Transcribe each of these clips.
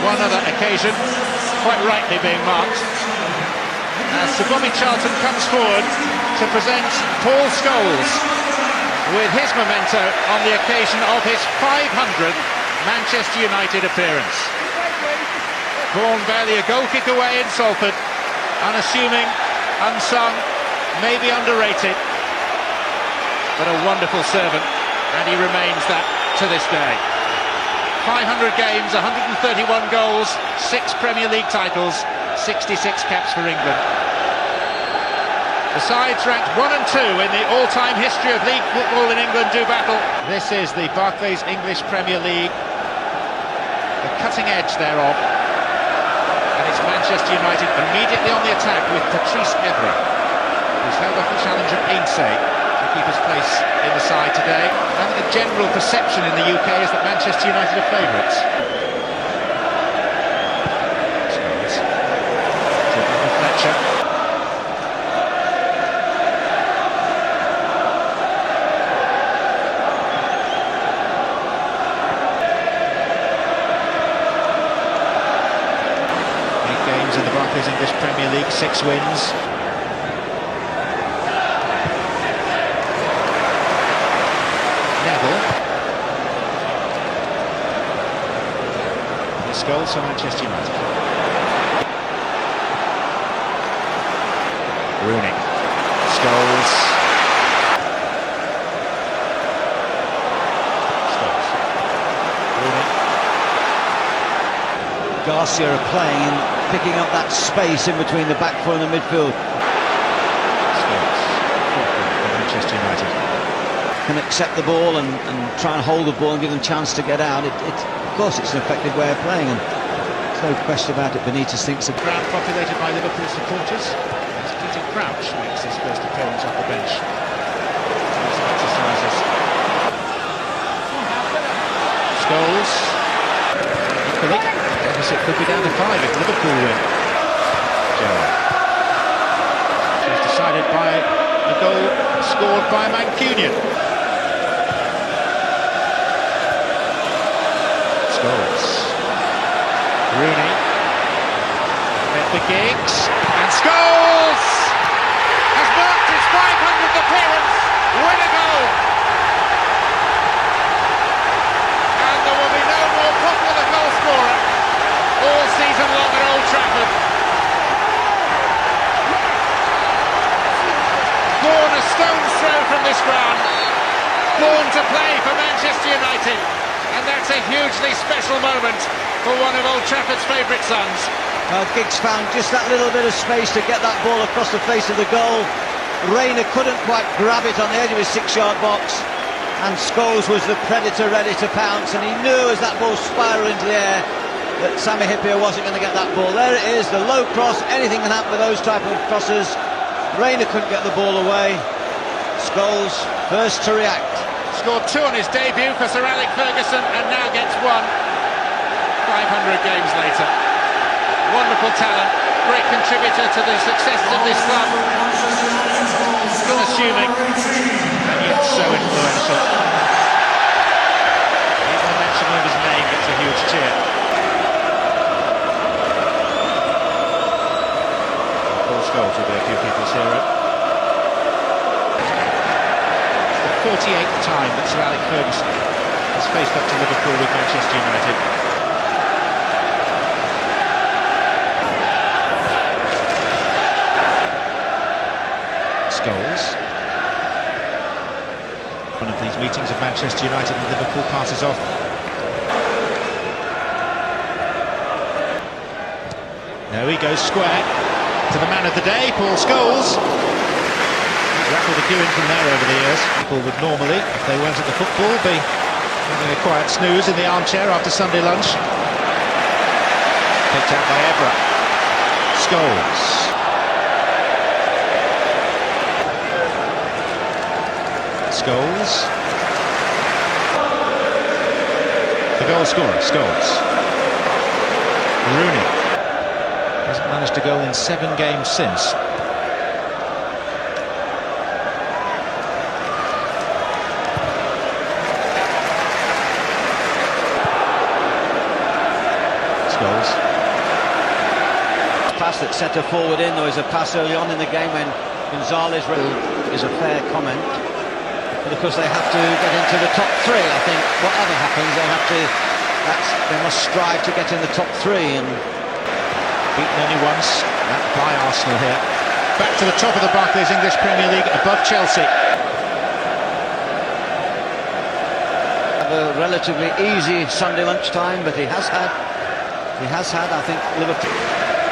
one other occasion, quite rightly being marked. As Sir Bobby Charlton comes forward to present Paul Scholes with his memento on the occasion of his 500th Manchester United appearance. Born barely a goal kick away in Salford, unassuming, unsung, maybe underrated, but a wonderful servant, and he remains that to this day. 500 games, 131 goals, 6 Premier League titles, 66 caps for England. The sides ranked 1 and 2 in the all-time history of league football in England do battle. This is the Barclays English Premier League, the cutting edge thereof. And it's Manchester United immediately on the attack with Patrice Evra, who's held off the challenge of Ainsay to keep his place in the side today. I think the general perception in the UK is that Manchester United are favourites. Scholes. Fletcher. In the Barclays English Premier League, 6 wins. Neville. Scholes for Manchester United. Rooney. Scholes. Scholes. Rooney. Garcia are playing, picking up that space in between the back four and the midfield. Scholes for Manchester United. Can accept the ball and try and hold the ball and give them a chance to get out. Of course, it's an effective way of playing, and there's no question about it. Benitez thinks of Ground populated by Liverpool supporters. As Peter Crouch makes his first appearance off the bench. Exercises. Scholes. Equally, deficit could be down to 5 if Liverpool win. Gerrard. She's decided by a goal scored by Mancunian. Scholes. Rooney. Met the Giggs. And Scholes has marked his 500th appearance with a goal. And there will be no more popular goal scorer all season long at Old Trafford. Born a stone's throw from this ground, born to play for Manchester United, and that's a hugely special moment for one of Old Trafford's favourite sons. Giggs found just that little bit of space to get that ball across the face of the goal. Rayner couldn't quite grab it on the edge of his 6-yard box, and Scholes was the predator ready to pounce, and he knew as that ball spiraled into the air that Sami Hyypiä wasn't going to get that ball. There it is, the low cross. Anything can happen with those type of crosses. Rayner couldn't get the ball away. Scholes first to react. Scored 2 on his debut for Sir Alex Ferguson, and now gets 1 500 games later. Wonderful talent, great contributor to the successes of this club. Unassuming, and yet so influential. Even the mention of his name gets a huge cheer. Scholes will be a few people's hero. It's the 48th time that Sir Alex Ferguson has faced up to Liverpool with Manchester United. Scholes. One of these meetings of Manchester United and Liverpool passes off. There he goes square to the man of the day, Paul Scholes. He's rattled a few in from there over the years. People would normally, if they weren't at the football, be having a quiet snooze in the armchair after Sunday lunch. Picked out by Evra. Scholes. Scholes. The goal scorer, Scholes. Rooney. Hasn't managed a goal in 7 games since. Scholes. Pass that centre forward in. There was a pass early on in the game when Gonzalez is a fair comment. But of course they have to get into the top three. I think whatever happens, they must strive to get in the top three. And beaten only once by Arsenal here. Back to the top of the Barclays English Premier League, above Chelsea. Have a relatively easy Sunday lunchtime, but he has had, I think, Liverpool.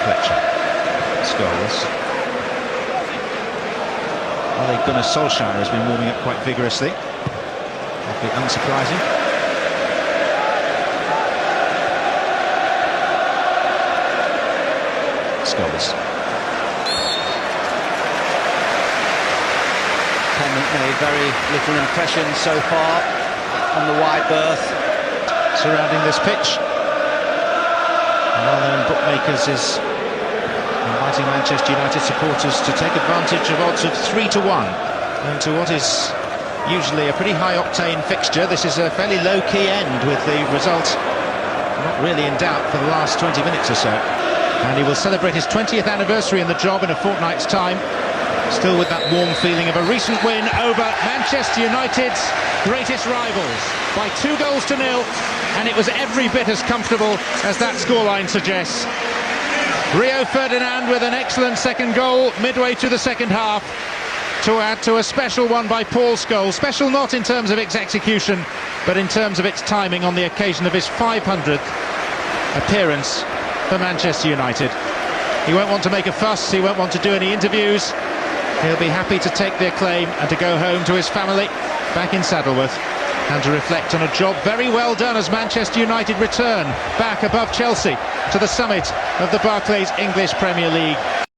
Fletcher. Scholes. Ole Gunnar Solskjaer has been warming up quite vigorously. That'd be unsurprising. Scholes. Pennant made very little impression so far on the wide berth. Surrounding this pitch, well-known bookmakers is inviting Manchester United supporters to take advantage of odds of 3-1 into what is usually a pretty high-octane fixture. This is a fairly low-key end, with the result not really in doubt for the last 20 minutes or so. And he will celebrate his 20th anniversary in the job in a fortnight's time, still with that warm feeling of a recent win over Manchester United's greatest rivals by 2-0, and it was every bit as comfortable as that scoreline suggests. Rio Ferdinand with an excellent second goal midway through the second half to add to a special one by Paul Scholes. Special not in terms of its execution, but in terms of its timing on the occasion of his 500th appearance for Manchester United. He won't want to make a fuss, he won't want to do any interviews. He'll be happy to take the acclaim and to go home to his family back in Saddleworth, and to reflect on a job very well done as Manchester United return back above Chelsea to the summit of the Barclays English Premier League.